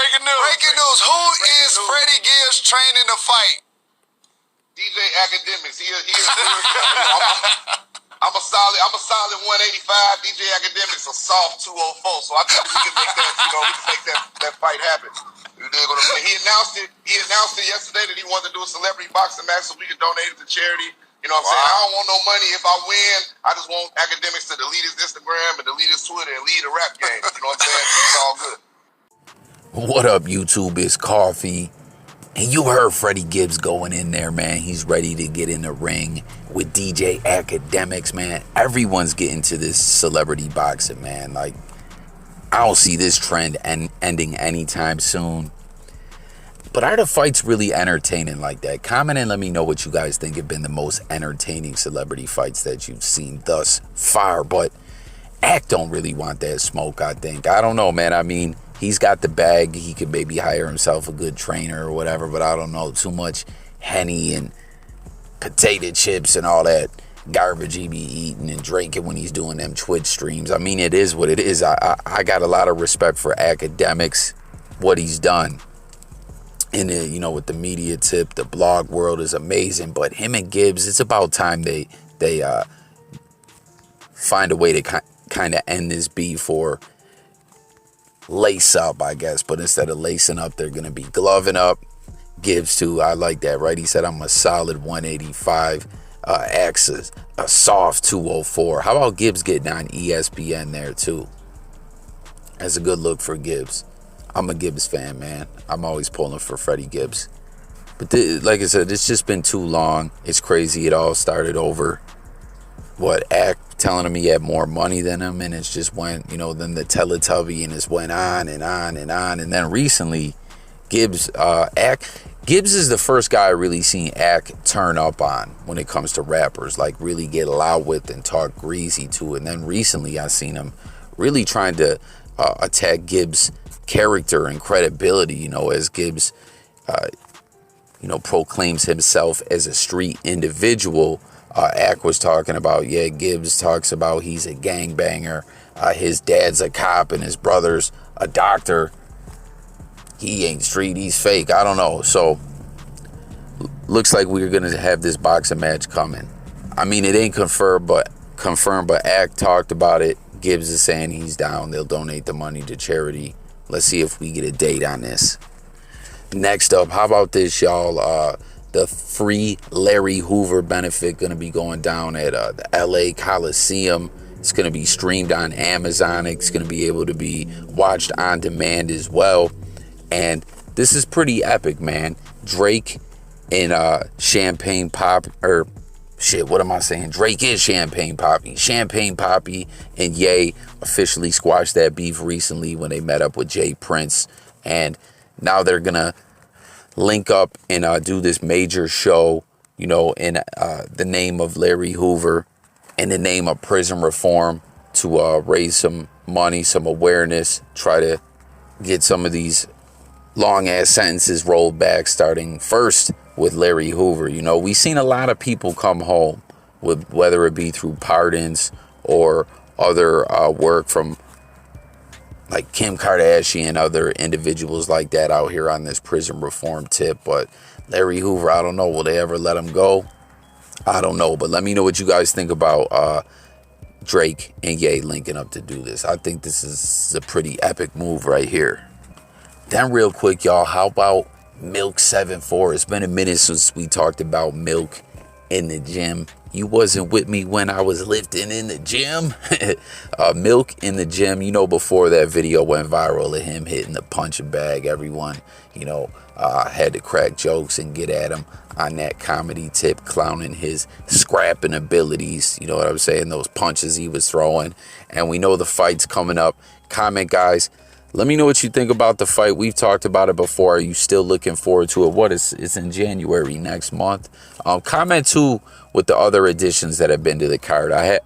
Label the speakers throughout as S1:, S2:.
S1: breaking news.
S2: Breaking news. Who is Freddie Gibbs training to fight?
S3: DJ Academics. I'm a solid 185. DJ Academics a soft 204. So I think we can make that, we can make that fight happen. He announced it yesterday that he wanted to do a celebrity boxing match so we can donate it to charity. You know what I'm saying? I don't want no money. If I win, I just want Academics to delete his Instagram and delete his Twitter and lead a rap game. You know what I'm saying? It's all good.
S4: What up, YouTube? It's Coffee. And you heard Freddie Gibbs going in there, man. He's ready to get in the ring with DJ Academics, man. Everyone's getting to this celebrity boxing, man. Like, I don't see this trend ending anytime soon. But are the fights really entertaining like that? Comment and let me know what you guys think have been the most entertaining celebrity fights that you've seen thus far. But Act don't really want that smoke, I think. I don't know, man. I mean, he's got the bag. He could maybe hire himself a good trainer or whatever, but I don't know. Too much Henny and potato chips and all that garbage he be eating and drinking when he's doing them Twitch streams. I mean, it is what it is. I got a lot of respect for Academics, what he's done. And with the media tip, the blog world is amazing. But him and Gibbs, it's about time they find a way to kind of end this beef or lace up, I guess. But instead of lacing up, they're going to be gloving up. Gibbs, too, I like that, right? He said, I'm a solid 185. Axis, a soft 204. How about Gibbs getting on ESPN there, too? That's a good look for Gibbs. I'm a Gibbs fan, man. I'm always pulling for Freddie Gibbs. But like I said, it's just been too long. It's crazy. It all started over. Act telling him he had more money than him, and it's just went, then the Teletubby, and it went on and on and on. And then recently, Gibbs is the first guy I really seen Act turn up on when it comes to rappers, like really get loud with and talk greasy to. And then recently I seen him really trying to attack Gibbs' character and credibility, as Gibbs, proclaims himself as a street individual. Act was talking about, Gibbs talks about he's a gangbanger. His dad's a cop and his brother's a doctor. He ain't street, he's fake. I don't know. So, looks like we're going to have this boxing match coming. I mean, it ain't confirmed, but Act talked about it. Gibbs is saying he's down. They'll donate the money to charity. Let's see if we get a date on this. Next up, how about this, y'all? The free Larry Hoover benefit going to be going down at the LA Coliseum. It's going to be streamed on Amazon. It's going to be able to be watched on demand as well. And this is pretty epic, man. Drake and Champagne Pop, Drake is Champagne Poppy. Champagne Poppy and Ye officially squashed that beef recently when they met up with Jay Prince. And now they're going to link up and do this major show, in the name of Larry Hoover, in the name of prison reform, to raise some money, some awareness, try to get some of these long-ass sentences rolled back, starting first with Larry Hoover. We've seen a lot of people come home, whether it be through pardons or other work from like Kim Kardashian, other individuals like that out here on this prison reform tip. But Larry Hoover, I don't know. Will they ever let him go? I don't know. But let me know what you guys think about Drake and Ye linking up to do this. I think this is a pretty epic move right here. Then real quick, y'all, how about Milk 7-4? It's been a minute since we talked about Milk in the gym. You wasn't with me when I was lifting in the gym. Milk in the gym, before that video went viral of him hitting the punching bag, everyone, had to crack jokes and get at him on that comedy tip, clowning his scrapping abilities. You know what I'm saying? Those punches he was throwing. And we know the fight's coming up. Comment, guys. Let me know what you think about the fight. We've talked about it before. Are you still looking forward to it? It's in January next month. Comment too with the other additions that have been to the card. The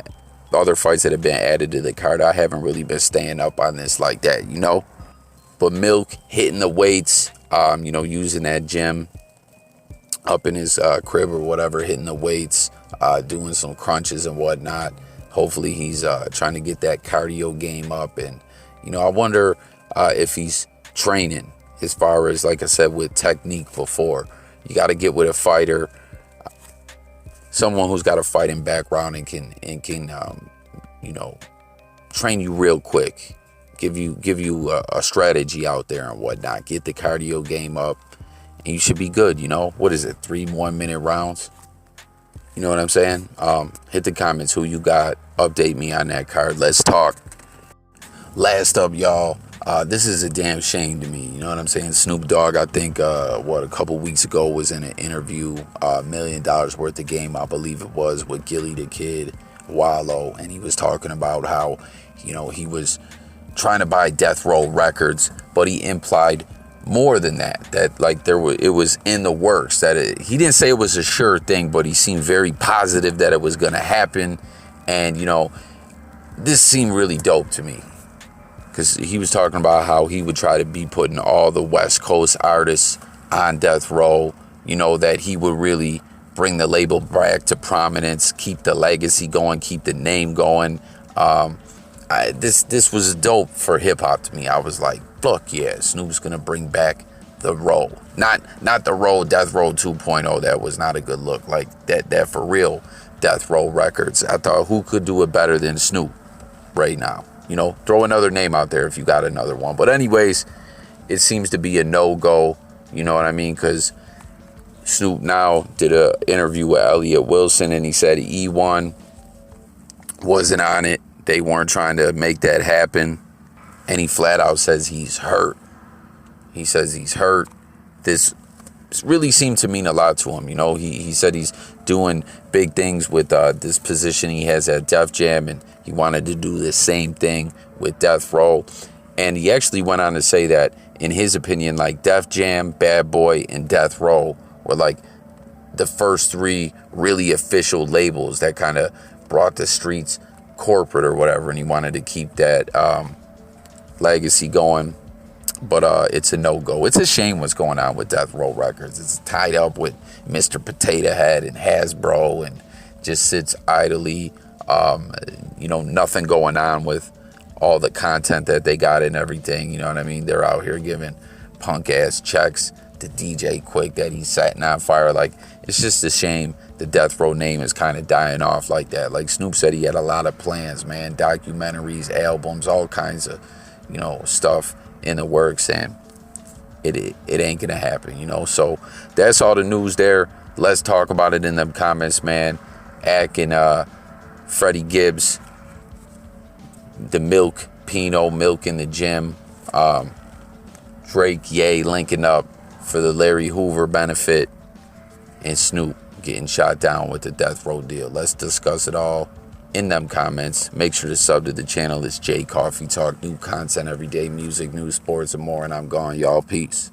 S4: other fights that have been added to the card. I haven't really been staying up on this like that, But Milk hitting the weights, using that gym up in his crib or whatever, hitting the weights, doing some crunches and whatnot. Hopefully he's trying to get that cardio game up. And, I wonder if he's training as far as, like I said, with technique before. You got to get with a fighter, someone who's got a fighting background and can train you real quick, give you a strategy out there and whatnot. Get the cardio game up, and you should be good. What is it? 3 1-minute rounds. You know what I'm saying? Hit the comments who you got. Update me on that card. Let's talk. Last up, y'all. This is a damn shame to me. You know what I'm saying? Snoop Dogg, I think, a couple weeks ago was in an interview, $1 million worth of game, I believe it was, with Gilly the Kid, Wallow, and he was talking about how, he was trying to buy Deathrow records, but he implied more than that. That it was in the works. He didn't say it was a sure thing, but he seemed very positive that it was gonna happen, and this seemed really dope to me. Because he was talking about how he would try to be putting all the West Coast artists on Deathrow, that he would really bring the label back to prominence, keep the legacy going, keep the name going. This was dope for hip-hop to me. I was like, fuck yeah, Snoop's going to bring back the Row. Not the Row, Deathrow 2.0. That was not a good look. Like, that for real Deathrow records. I thought, who could do it better than Snoop right now? Throw another name out there if you got another one. But anyways, it seems to be a no-go, you know what I mean? Because Snoop now did an interview with Elliott Wilson, and he said E1 wasn't on it. They weren't trying to make that happen. And he flat out says he's hurt. He says he's hurt. This really seemed to mean a lot to him. He said he's doing big things with this position he has at Def Jam, and he wanted to do the same thing with Deathrow. And he actually went on to say that, in his opinion, like Def Jam, Bad Boy, and Deathrow were like the first 3 really official labels that kind of brought the streets corporate or whatever, and he wanted to keep that legacy going. But it's a no-go. It's a shame what's going on with Deathrow Records. It's tied up with Mr. Potato Head and Hasbro, and just sits idly. Nothing going on with all the content that they got and everything. You know what I mean? They're out here giving punk-ass checks to DJ Quick that he's setting on fire. Like, it's just a shame the Deathrow name is kind of dying off like that. Like Snoop said, he had a lot of plans, man. Documentaries, albums, all kinds of, stuff in the works, and it ain't gonna happen, So that's all the news there. Let's talk about it in them comments, man. Ack and Freddie Gibbs, the milk, Pinot milk in the gym. Drake, Ye linking up for the Larry Hoover benefit, and Snoop getting shot down with the Deathrow deal. Let's discuss it all in them comments. Make sure to sub to the channel. It's J Coffee Talk. New content every day, music, news, sports, and more. And I'm gone, y'all. Peace.